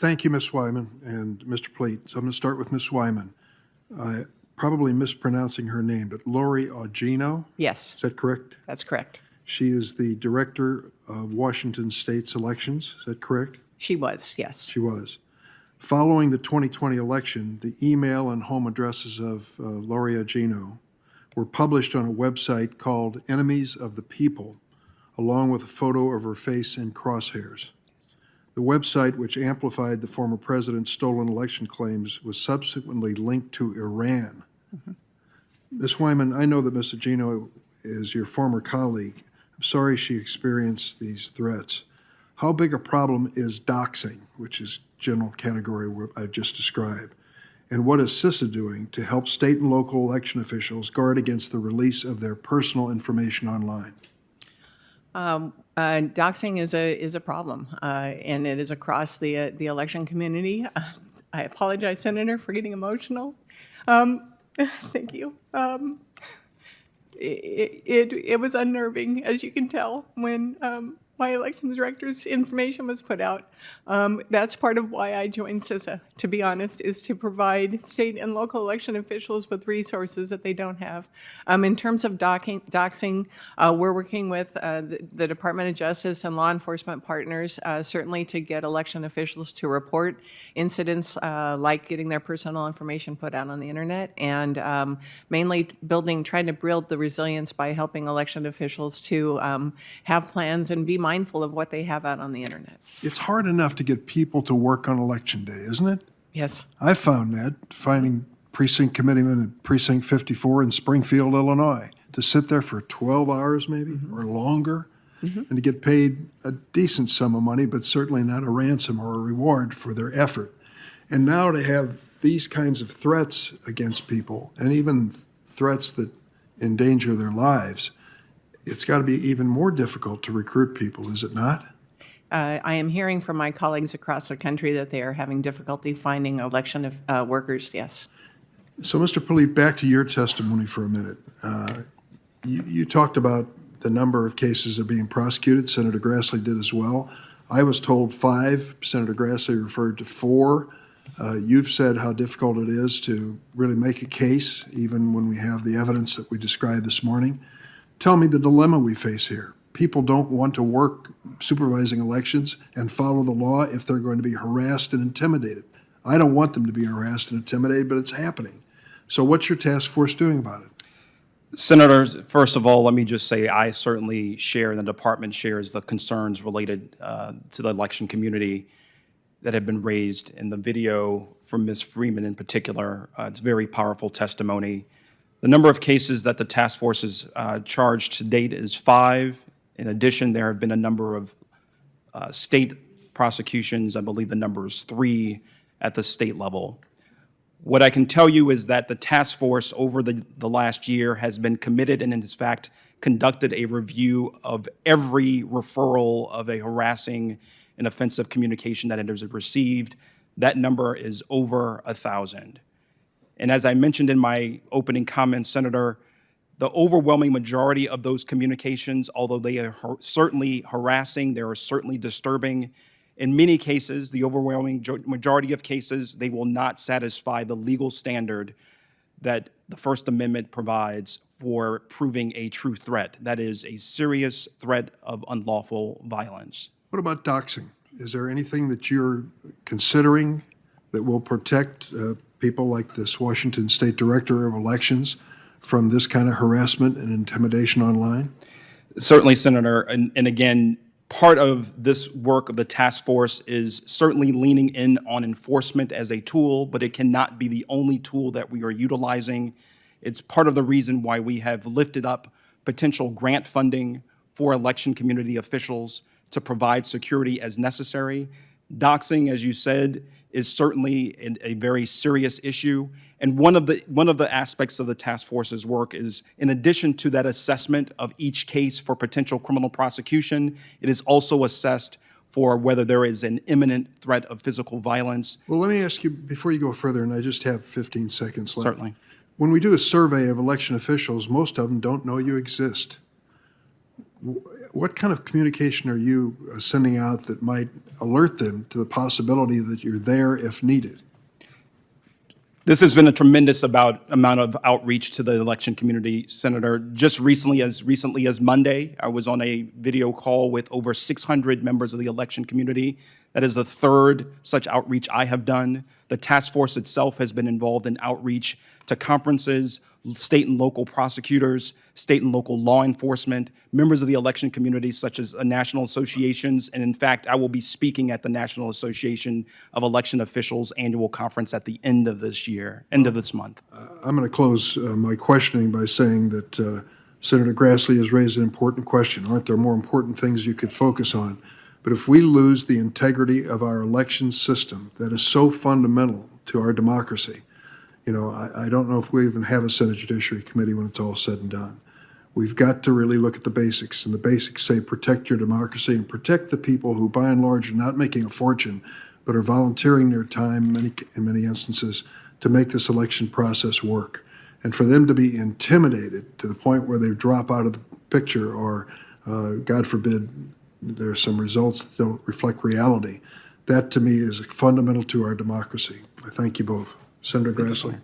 Thank you, Ms. Wyman and Mr. Pleat. So I'm going to start with Ms. Wyman. Probably mispronouncing her name, but Lori Augino? Yes, Is that correct? that's correct. She is the Director of Washington State's elections. Is that correct? She was, yes. She was. Following the 2020 election, the email and home addresses of Lori Augino were published on a website called Enemies of the People, along with a photo of her face in crosshairs. The website, which amplified the former president's stolen election claims, was subsequently linked to Iran. Ms. Wyman, I know that Ms. Augino is your former colleague. I'm sorry she experienced these threats. How big a problem is doxing, which is general category I just described? And what is CISA doing to help state and local election officials guard against the release of their personal information online? Doxing is a problem, and it is across the election community. I apologize, Senator, for getting emotional. Thank you. It was unnerving, as you can tell, when my elections director's information was put out. That's part of why I joined CISA, to be honest, is to provide state and local election officials with resources that they don't have. In terms of doxing, we're working with the Department of Justice and law enforcement partners, certainly to get election officials to report incidents like getting their personal information put out on the internet, and mainly trying to build the resilience by helping election officials to have plans and be mindful of what they have out on the internet. It's hard enough to get people to work on Election Day, isn't it? Yes. I found that finding precinct committeemen at Precinct 54 in Springfield, Illinois, to sit there for 12 hours maybe or longer and to get paid a decent sum of money, but certainly not a ransom or a reward for their effort. And now to have these kinds of threats against people, and even threats that endanger their lives, it's got to be even more difficult to recruit people, is it not? I am hearing from my colleagues across the country that they are having difficulty finding election workers, yes. So, Mr. Polite, back to your testimony for a minute. You talked about the number of cases that are being prosecuted. Senator Grassley did as well. I was told 5. Senator Grassley referred to 4. You've said how difficult it is to really make a case, even when we have the evidence that we described this morning. Tell me the dilemma we face here. People don't want to work supervising elections and follow the law if they're going to be harassed and intimidated. I don't want them to be harassed and intimidated, but it's happening. So what's your task force doing about it? Senators, first of all, let me just say I certainly share, and the department shares, the concerns related to the election community that have been raised in the video from Ms. Freeman in particular. It's very powerful testimony. The number of cases that the task force has charged to date is 5. In addition, there have been a number of state prosecutions. I believe the number is 3 at the state level. What I can tell you is that the task force over the last year has been committed and in fact conducted a review of every referral of a harassing and offensive communication that it has received. That number is over 1,000. And as I mentioned in my opening comments, Senator, the overwhelming majority of those communications, although they are certainly harassing, they are certainly disturbing, in many cases, the overwhelming majority of cases, they will not satisfy the legal standard that the First Amendment provides for proving a true threat. That is a serious threat of unlawful violence. What about doxing? Is there anything that you're considering that will protect people like this Washington State Director of Elections from this kind of harassment and intimidation online? Certainly, Senator. And again, part of this work of the task force is certainly leaning in on enforcement as a tool, but it cannot be the only tool that we are utilizing. It's part of the reason why we have lifted up potential grant funding for election community officials to provide security as necessary. Doxing, as you said, is certainly a very serious issue. And one of the aspects of the task force's work is, in addition to that assessment of each case for potential criminal prosecution, it is also assessed for whether there is an imminent threat of physical violence. Well, let me ask you, before you go further, and I just have 15 seconds left. Certainly. When we do a survey of election officials, most of them don't know you exist. what kind of communication are you sending out that might alert them to the possibility that you're there if needed? This has been a tremendous amount of outreach to the election community, Senator. Just recently as Monday, I was on a video call with over 600 members of the election community. That is the third such outreach I have done. The task force itself has been involved in outreach to conferences, state and local prosecutors, state and local law enforcement, members of the election community such as national associations, and in fact, I will be speaking at the National Association of Election Officials annual conference at the end of this month. I'm going to close my questioning by saying that Senator Grassley has raised an important question. Aren't there more important things you could focus on? But if we lose the integrity of our election system that is so fundamental to our democracy, you know, I don't know if we even have a Senate Judiciary Committee when it's all said and done. We've got to really look at the basics, and the basics say protect your democracy and protect the people who, by and large, are not making a fortune, but are volunteering their time, in many instances, to make this election process work. And for them to be intimidated to the point where they drop out of the picture or, God forbid, there are some results that don't reflect reality, that to me is fundamental to our democracy. I thank you both. Senator Grassley.